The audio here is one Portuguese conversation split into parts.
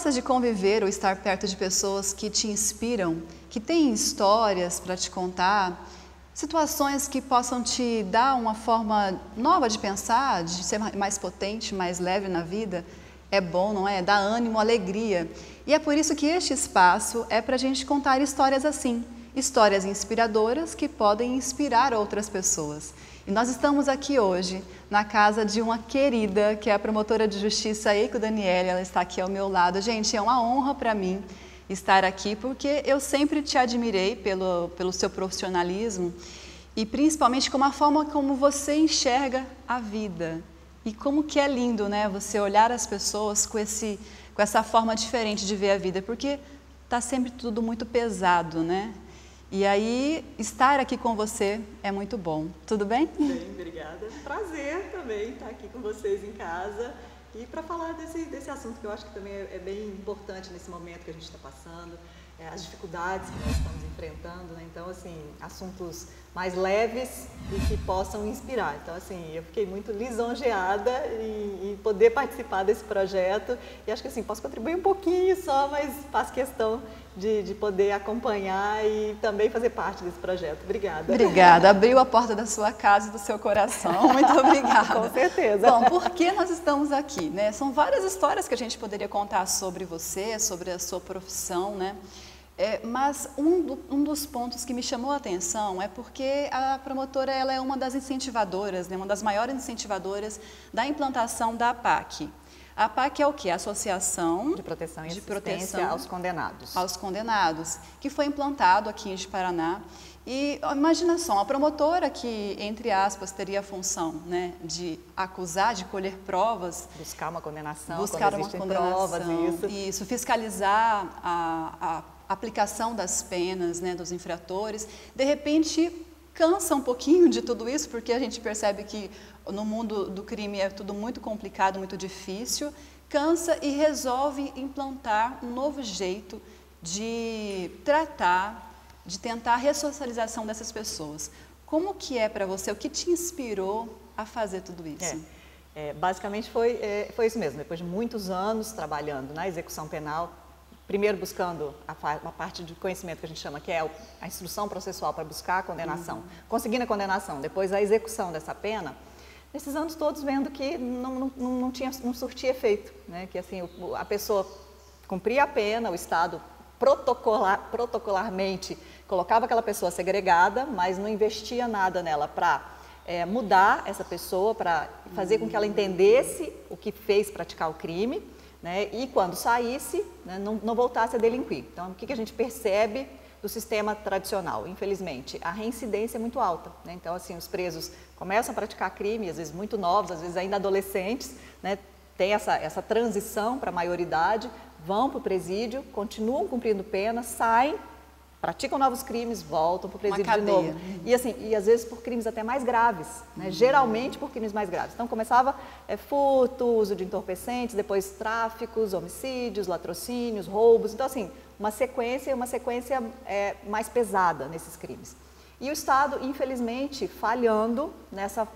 gosta de conviver ou estar perto de pessoas que te inspiram, que têm histórias para te contar, situações que possam te dar uma forma nova de pensar, de ser mais potente, mais leve na vida? É bom, não é? Dá ânimo, alegria. E é por isso que este espaço é para a gente contar histórias assim, histórias inspiradoras que podem inspirar outras pessoas. E nós estamos aqui hoje na casa de uma querida, que é a promotora de justiça Eiko Daniele, ela está aqui ao meu lado. Gente, é uma honra para mim estar aqui, porque eu sempre te admirei pelo seu profissionalismo e principalmente como a forma como você enxerga a vida. E como que é lindo, né, você olhar as pessoas com essa forma diferente de ver a vida, porque está sempre tudo muito pesado, né? E aí, estar aqui com você é muito bom. Tudo bem? Bem, obrigada. Prazer também estar aqui com vocês em casa e para falar desse assunto que eu acho que também é bem importante nesse momento que a gente está passando, as dificuldades que nós estamos enfrentando, né? Então, assim, assuntos mais leves e que possam inspirar. Então, assim, eu fiquei muito lisonjeada em poder participar desse projeto e acho que, assim, posso contribuir um pouquinho só, mas faço questão de poder acompanhar e também fazer parte desse projeto. Obrigada. Obrigada. Abriu a porta da sua casa e do seu coração. Muito obrigada. Com certeza. Bom, por que nós estamos aqui, né? São várias histórias que a gente poderia contar sobre você, sobre a sua profissão, né? Mas um dos pontos que me chamou a atenção é porque a promotora ela é uma das incentivadoras, né, uma das maiores incentivadoras da implantação da APAC. A APAC é o quê? A Associação de Proteção e Assistência aos Condenados. Aos condenados, que foi implantado aqui em Paraná. E imagina só, a promotora que, entre aspas, teria a função, né, de acusar, de colher provas. Buscar uma condenação, buscar quando existem provas, isso, fiscalizar a aplicação das penas, né, dos infratores, de repente cansa um pouquinho de tudo isso, porque a gente percebe que no mundo do crime é tudo muito complicado, muito difícil, cansa e resolve implantar um novo jeito de tratar, de tentar a ressocialização dessas pessoas. Como que é para você, o que te inspirou a fazer tudo isso? Basicamente foi isso mesmo, depois de muitos anos trabalhando na execução penal, primeiro buscando a parte de conhecimento que a gente chama, que é a instrução processual para buscar a condenação, conseguindo a condenação, depois a execução dessa pena, nesses anos todos vendo que não surtia efeito, né? Que assim, a pessoa cumpria a pena, o Estado protocolarmente colocava aquela pessoa segregada, mas não investia nada nela para mudar essa pessoa, para fazer com que ela entendesse o que fez praticar o crime, né, e quando saísse, né, não voltasse a delinquir. Então, o que a gente percebe do sistema tradicional? Infelizmente, a reincidência é muito alta, né? Então, assim, os presos começam a praticar crime, às vezes muito novos, às vezes ainda adolescentes, né, tem essa transição para a maioridade, vão para o presídio, continuam cumprindo pena, saem, praticam novos crimes, voltam para o presídio de novo. E assim, e às vezes por crimes até mais graves, né? Geralmente por crimes mais graves. Então começava furto, uso de entorpecentes, depois tráficos, homicídios, latrocínios, roubos. Então assim, uma sequência mais pesada nesses crimes. E o Estado, infelizmente, falhando nessa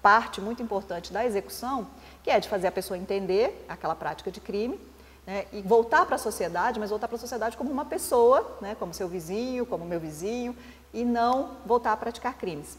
parte muito importante da execução, que é de fazer a pessoa entender aquela prática de crime, né, e voltar para a sociedade, mas voltar para a sociedade como uma pessoa, né, como seu vizinho, como meu vizinho, e não voltar a praticar crimes.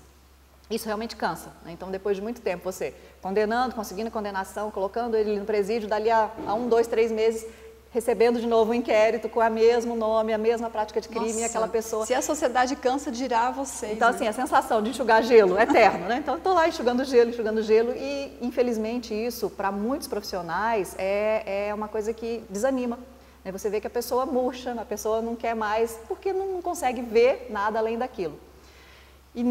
Isso realmente cansa, né? Então, depois de muito tempo, você condenando, conseguindo condenação, colocando ele no presídio, dali a 1, 2, 3 meses, recebendo de novo um inquérito com o mesmo nome, a mesma prática de crime, e aquela pessoa... Se a sociedade cansa, dirá a vocês. Então, assim, a sensação de enxugar gelo é eterno, né? Então, estou lá enxugando gelo, e, infelizmente, isso, para muitos profissionais, é uma coisa que desanima. Né? Você vê que a pessoa murcha, a pessoa não quer mais, porque não consegue ver nada além daquilo. E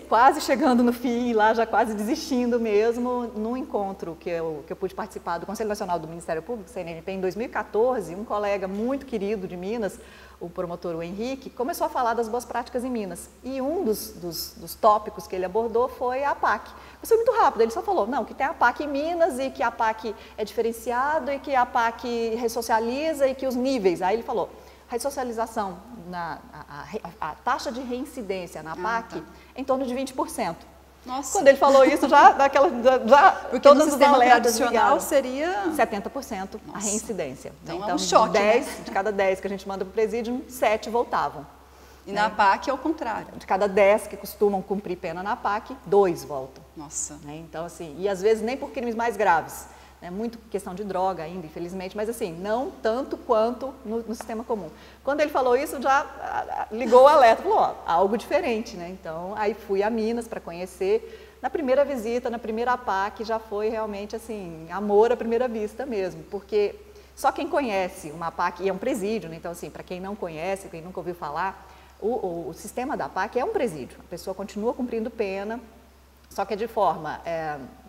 quase chegando no fim, lá já quase desistindo mesmo, num encontro que eu pude participar do Conselho Nacional do Ministério Público, CNMP, em 2014, um colega muito querido de Minas, o promotor o Henrique, começou a falar das boas práticas em Minas. E um dos tópicos que ele abordou foi a APAC. Foi muito rápido, ele só falou, não, que tem a APAC em Minas e que a APAC é diferenciado e que a APAC ressocializa e que os níveis, aí ele falou, ressocialização, a taxa de reincidência na APAC é em torno de 20%. Nossa. Quando ele falou isso, já Porque todas no os sistema alertas tradicional ligaram. seria 70% a Nossa. reincidência. Então é um choque, né? de cada 10 que a gente manda para o presídio, 7 voltavam. E na PAC é o contrário. De cada 10 que costumam cumprir pena na PAC, 2 voltam. Nossa. Né? Então, assim, e às vezes nem por crimes mais graves. Né? Muito questão de droga ainda, infelizmente, mas assim, não tanto quanto no sistema comum. Quando ele falou isso, já ligou o alerta, falou, ó, algo diferente, né? Então, aí fui a Minas para conhecer. Na primeira visita, na primeira PAC, já foi realmente, assim, amor à primeira vista mesmo, porque só quem conhece uma PAC, e é um presídio, né? Então, assim, para quem não conhece, quem nunca ouviu falar, o sistema da PAC é um presídio. A pessoa continua cumprindo pena, só que é de forma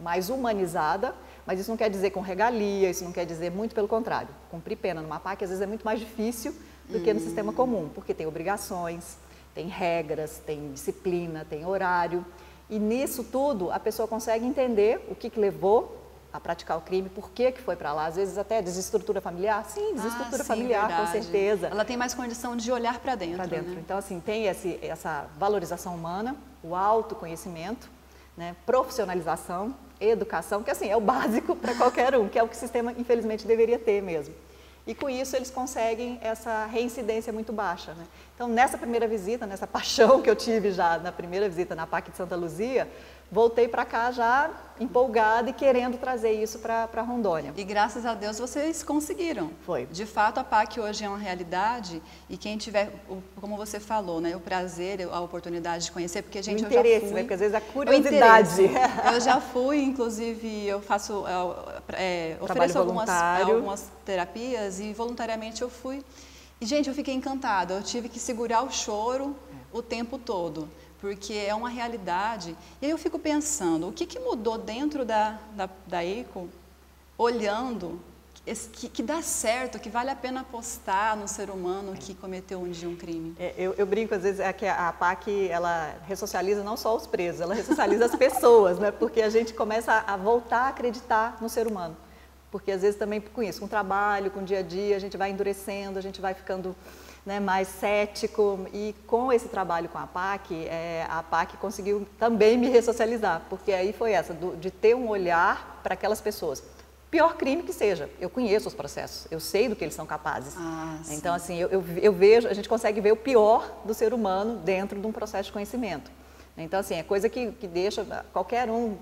mais humanizada, mas isso não quer dizer com regalia, isso não quer dizer, muito pelo contrário. Cumprir pena numa PAC às vezes é muito mais difícil do que no sistema comum, porque tem obrigações, tem regras, tem disciplina, tem horário. E nisso tudo a pessoa consegue entender o que levou a praticar o crime, por que foi para lá, às vezes até desestrutura familiar. Sim, desestrutura familiar, verdade. com certeza. Ela tem mais condição de olhar para dentro. Para dentro. Né? Então, assim, tem essa valorização humana, o autoconhecimento, né, profissionalização, educação, que assim, é o básico para qualquer um, que é o que o sistema, infelizmente, deveria ter mesmo. E com isso eles conseguem essa reincidência muito baixa. Né? Então, nessa primeira visita, nessa paixão que eu tive já na primeira visita na PAC de Santa Luzia, voltei para cá já empolgada e querendo trazer isso para Rondônia. E graças a Deus vocês conseguiram. Foi. De fato, a PAC hoje é uma realidade e quem tiver, como você falou, né, o prazer, a oportunidade de conhecer, porque, gente, o interesse, eu já fui... né? Porque às vezes a curiosidade. Eu já fui, inclusive, eu faço, ofereço algumas terapias e voluntariamente eu fui. E, gente, eu fiquei encantada. Eu tive que segurar o choro o tempo todo, porque é uma realidade. E aí eu fico pensando, o que mudou dentro da EICO, olhando, que dá certo, que vale a pena apostar no ser humano que cometeu um dia um crime? Eu brinco, às vezes, que a PAC, ela ressocializa não só os presos, ela ressocializa as pessoas, né? Porque a gente começa a voltar a acreditar no ser humano. Porque, às vezes, também com isso, com o trabalho, com o dia a dia, a gente vai endurecendo, a gente vai ficando... né, mais cético, e com esse trabalho com a PAC conseguiu também me ressocializar, porque aí foi de ter um olhar para aquelas pessoas. Pior crime que seja, eu conheço os processos, eu sei do que eles são capazes. Então, assim, eu vejo, a gente consegue ver o pior do ser humano dentro de um processo de conhecimento. Então, assim, é coisa que deixa qualquer um,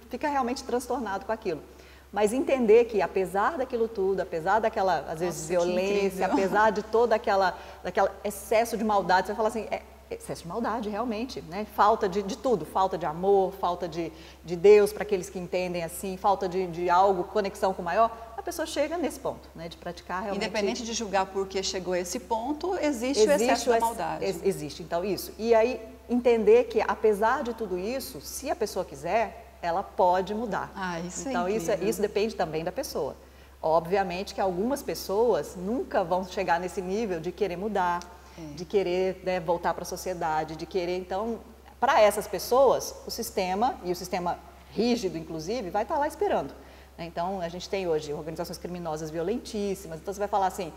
fica realmente transtornado com aquilo. Mas entender que, apesar daquilo tudo, apesar daquela, às vezes, violência, apesar de todo daquele excesso de maldade, você vai falar assim, excesso de maldade, realmente, né? Falta de tudo, falta de amor, falta de Deus para aqueles que entendem assim, falta de algo, conexão com o maior, a pessoa chega nesse ponto, né? De praticar realmente... Independente de julgar por que chegou a esse ponto, existe o excesso da maldade. Existe, então, isso. E aí, entender que, apesar de tudo isso, se a pessoa quiser, ela pode mudar. Então, isso depende também da pessoa. Obviamente que algumas pessoas nunca vão chegar nesse nível de querer mudar, de querer, né, voltar para a sociedade, de querer... Então, para essas pessoas, o sistema, e o sistema rígido, inclusive, vai estar lá esperando. Então, a gente tem hoje organizações criminosas violentíssimas, então você vai falar assim,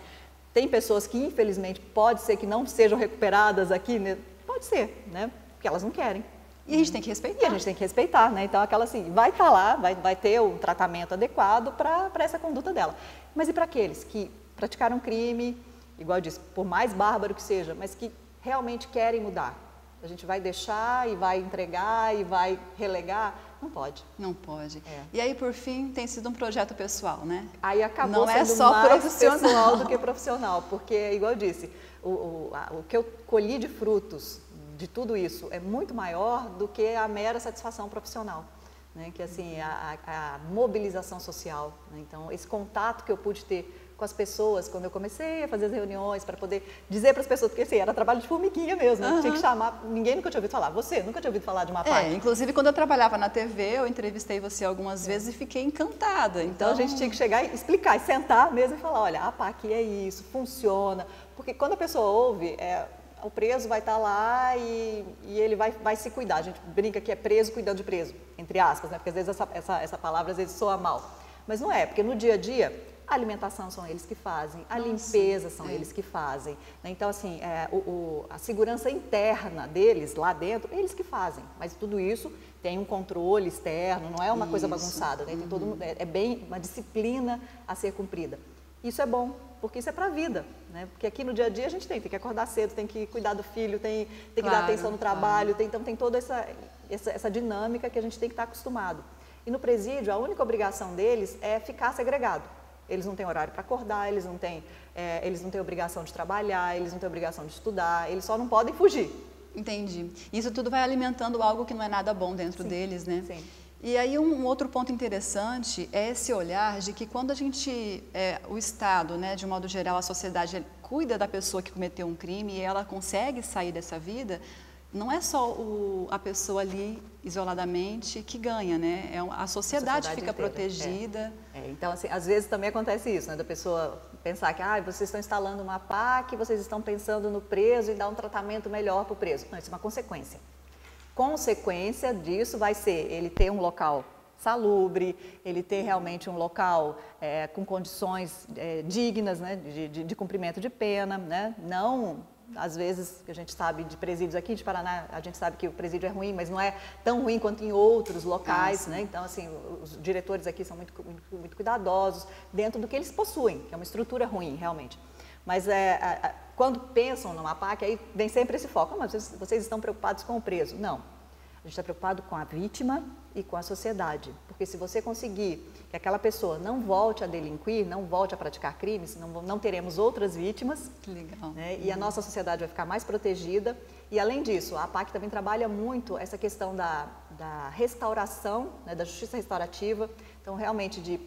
tem pessoas que, infelizmente, pode ser que não sejam recuperadas aqui, né? Pode ser, né? Porque elas não querem. E a gente tem que respeitar. E a gente tem que respeitar, né? Então, aquela assim, vai estar lá, vai ter o tratamento adequado para essa conduta dela. Mas e para aqueles que praticaram um crime, igual eu disse, por mais bárbaro que seja, mas que realmente querem mudar? A gente vai deixar e vai entregar e vai relegar? Não pode. Não pode. E aí, por fim, tem sido um projeto pessoal, né? Aí acabou não sendo só mais profissional. pessoal do que profissional, porque, igual eu disse, o que eu colhi de frutos de tudo isso é muito maior do que a mera satisfação profissional, né? Que assim, a mobilização social, né? Então, esse contato que eu pude ter com as pessoas quando eu comecei a fazer as reuniões para poder dizer para as pessoas, porque assim, era trabalho de formiguinha mesmo, né? Tinha que chamar, ninguém nunca tinha ouvido falar, você nunca tinha ouvido falar de uma PAC. Inclusive quando eu trabalhava na TV, eu entrevistei você algumas vezes e fiquei encantada. Então a gente tinha que chegar e explicar, e sentar mesmo e falar, olha, a PAC é isso, funciona, porque quando a pessoa ouve, o preso vai estar lá e ele vai se cuidar. A gente brinca que é preso cuidando de preso, entre aspas, né? Porque às vezes essa palavra às vezes soa mal. Mas não é, porque no dia a dia A alimentação são eles que fazem, a limpeza são eles que fazem. Né? Então, assim, a segurança interna deles, lá dentro, eles que fazem. Mas tudo isso tem um controle externo, não é uma coisa bagunçada. Né? Tem é bem uma disciplina a ser cumprida. Isso é bom, porque isso é para a vida. Né? Porque aqui no dia a dia a gente tem que acordar cedo, tem que cuidar do filho, tem que dar atenção no trabalho. Então, tem toda essa dinâmica que a gente tem que estar acostumado. E no presídio, a única obrigação deles é ficar segregado. Eles não têm horário para acordar, eles não têm obrigação de trabalhar, eles não têm obrigação de estudar, eles só não podem fugir. Entendi. Isso tudo vai alimentando algo que não é nada bom dentro deles, né? Sim. E aí um outro ponto interessante é esse olhar de que quando a gente, o Estado, né, de um modo geral, a sociedade cuida da pessoa que cometeu um crime e ela consegue sair dessa vida, não é só a pessoa ali isoladamente que ganha, né? A sociedade fica inteira, protegida. Então, assim, às vezes também acontece isso, né? Da pessoa pensar que vocês estão instalando uma PAC, vocês estão pensando no preso e dar um tratamento melhor para o preso. Não, isso é uma consequência. Consequência disso vai ser ele ter um local salubre, ele ter realmente um local com condições dignas, né? de cumprimento de pena, né? Não... Às vezes, a gente sabe de presídios aqui de Paraná, a gente sabe que o presídio é ruim, mas não é tão ruim quanto em outros locais, né? Então, assim, os diretores aqui são muito cuidadosos dentro do que eles possuem, que é uma estrutura ruim, realmente. Mas quando pensam numa PAC, aí vem sempre esse foco. Mas vocês estão preocupados com o preso? Não. A gente está preocupado com a vítima e com a sociedade. Porque se você conseguir que aquela pessoa não volte a delinquir, não volte a praticar crimes, não teremos outras vítimas. Que legal. Né? E a nossa sociedade vai ficar mais protegida. E, além disso, a PAC também trabalha muito essa questão da restauração, né? Da justiça restaurativa. Então, realmente, de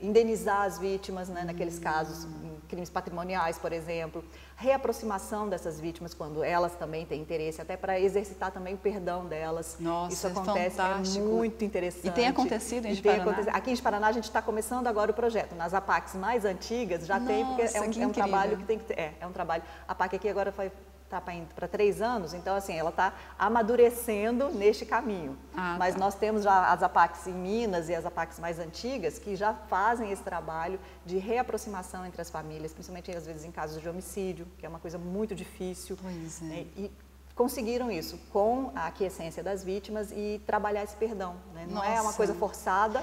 indenizar as vítimas, né? Naqueles casos, em crimes patrimoniais, por exemplo. Reaproximação dessas vítimas quando elas também têm interesse, até para exercitar também o perdão delas. Nossa, isso acontece, fantástico. É muito interessante. E tem acontecido em Paraná? Aqui em Paraná a gente está começando agora o projeto. Nas APACs mais antigas já tem, porque é um trabalho que tem que ter. É um trabalho. A PAC aqui agora está indo para 3 anos, então assim, ela está amadurecendo neste caminho. Mas nós temos já as APACs em Minas e as APACs mais antigas que já fazem esse trabalho de reaproximação entre as famílias, principalmente às vezes em casos de homicídio, que é uma coisa muito difícil. Pois é. Né? E conseguiram isso com a aquiescência das vítimas e trabalhar esse perdão. Né? Não é uma coisa forçada,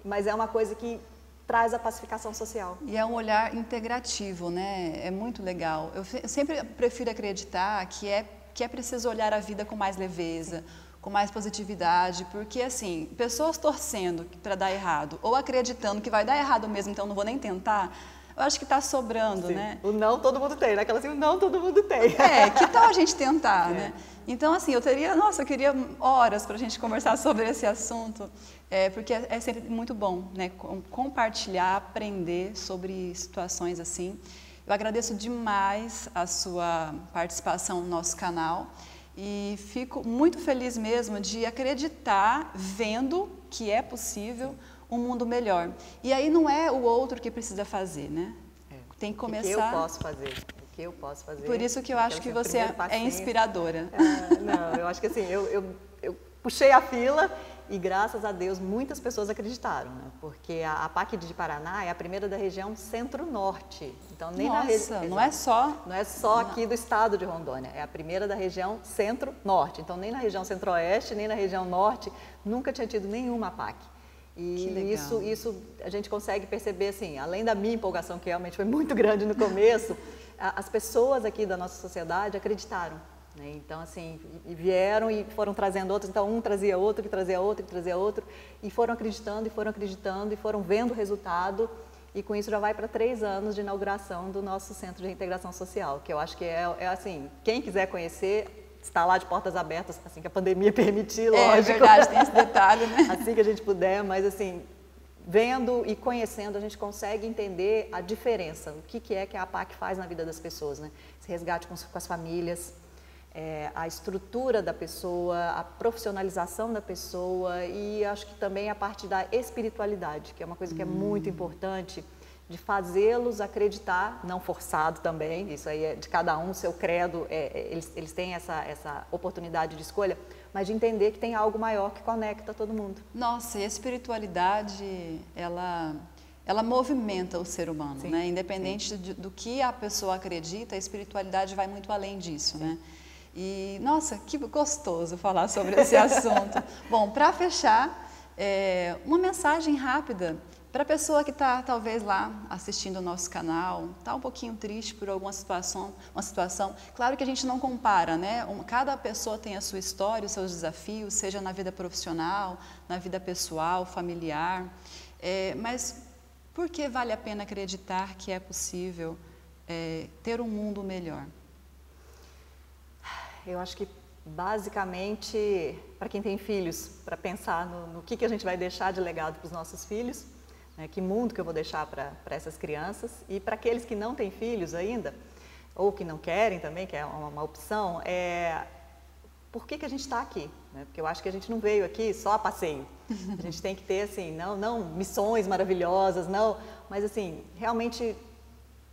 mas é uma coisa que traz a pacificação social. E é um olhar integrativo, né? É muito legal. Eu sempre prefiro acreditar que é preciso olhar a vida com mais leveza, com mais positividade, porque assim, pessoas torcendo para dar errado ou acreditando que vai dar errado mesmo, então não vou nem tentar, eu acho que está sobrando, né? O não todo mundo tem, né? Aquela assim, o não todo mundo tem. Que tal a gente tentar, né? Então, assim, eu queria horas para a gente conversar sobre esse assunto, porque é sempre muito bom, né? Compartilhar, aprender sobre situações assim. Eu agradeço demais a sua participação no nosso canal e fico muito feliz mesmo de acreditar, vendo que é possível um mundo melhor. E aí não é o outro que precisa fazer, né? Tem que começar... O que eu posso fazer? O que eu posso fazer? Por isso que eu acho que você é inspiradora. Não, eu acho que assim, eu puxei a fila e graças a Deus muitas pessoas acreditaram, né? Porque a PAC de Paraná é a primeira da região Centro-Norte. Então, nem não é só... Não é só aqui do estado de Rondônia, é a primeira da região Centro-Norte. Então, nem na região Centro-Oeste, nem na região Norte, nunca tinha tido nenhuma PAC. E isso a gente consegue perceber, assim, além da minha empolgação, que realmente foi muito grande no começo, as pessoas aqui da nossa sociedade acreditaram. Né? Então, assim, vieram e foram trazendo outros, então um trazia outro, que trazia outro, que trazia outro, e foram acreditando, e foram vendo o resultado, e com isso já vai para 3 anos de inauguração do nosso Centro de Reintegração Social, que eu acho que é assim, quem quiser conhecer... Está lá de portas abertas, assim que a pandemia permitir, lógico. É verdade, tem esse detalhe, né? Assim que a gente puder, mas assim, vendo e conhecendo, a gente consegue entender a diferença, o que é que a PAC faz na vida das pessoas, né? Esse resgate com as famílias, a estrutura da pessoa, a profissionalização da pessoa e acho que também a parte da espiritualidade, que é uma coisa que é muito importante, de fazê-los acreditar, não forçado também, isso aí é de cada um, seu credo, eles têm essa oportunidade de escolha, mas de entender que tem algo maior que conecta todo mundo. Nossa, e a espiritualidade, ela ela movimenta o ser humano, Sim, né? Independente do que a pessoa acredita, a espiritualidade vai muito além disso, né? E, nossa, que gostoso falar sobre esse assunto. Bom, para fechar, uma mensagem rápida para a pessoa que está, talvez, lá assistindo o nosso canal, está um pouquinho triste por alguma situação, claro que a gente não compara, né? Cada pessoa tem a sua história, os seus desafios, seja na vida profissional, na vida pessoal, familiar, mas por que vale a pena acreditar que é possível ter um mundo melhor? Eu acho que, basicamente, para quem tem filhos, para pensar no que a gente vai deixar de legado para os nossos filhos, né, que mundo que eu vou deixar para essas crianças, e para aqueles que não têm filhos ainda, ou que não querem também, que é uma opção, por que a gente está aqui? Né? Porque eu acho que a gente não veio aqui só a passeio. A gente tem que ter, assim, não missões maravilhosas, não, mas, assim, realmente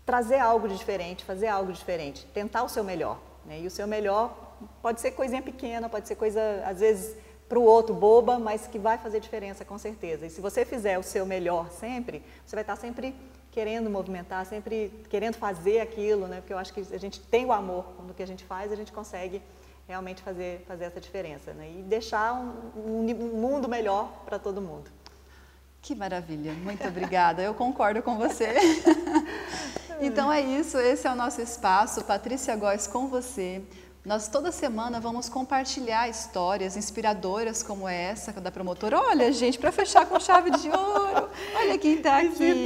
trazer algo de diferente, fazer algo diferente, tentar o seu melhor. Né? E o seu melhor pode ser coisinha pequena, pode ser coisa, às vezes, para o outro boba, mas que vai fazer diferença com certeza. E se você fizer o seu melhor sempre, você vai estar sempre querendo movimentar, sempre querendo fazer aquilo, né? Porque eu acho que a gente tem o amor no que a gente faz, a gente consegue realmente fazer essa diferença, né? E deixar um mundo melhor para todo mundo. Que maravilha, muito obrigada, eu concordo com você. Então é isso, esse é o nosso espaço, Patrícia Góes com você. Nós toda semana vamos compartilhar histórias inspiradoras como essa da promotora. Olha, gente, para fechar com chave de ouro, olha quem está aqui.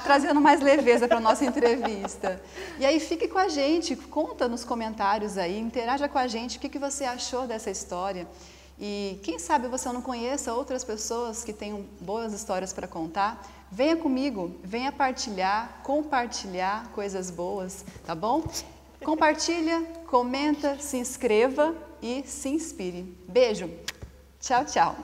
Trazendo mais leveza para a nossa entrevista. E aí fique com a gente, conta nos comentários aí, interaja com a gente, o que você achou dessa história. E quem sabe você não conheça outras pessoas que tenham boas histórias para contar. Venha comigo, venha compartilhar coisas boas, tá bom? Compartilha, comenta, se inscreva e se inspire. Beijo. Tchau, tchau.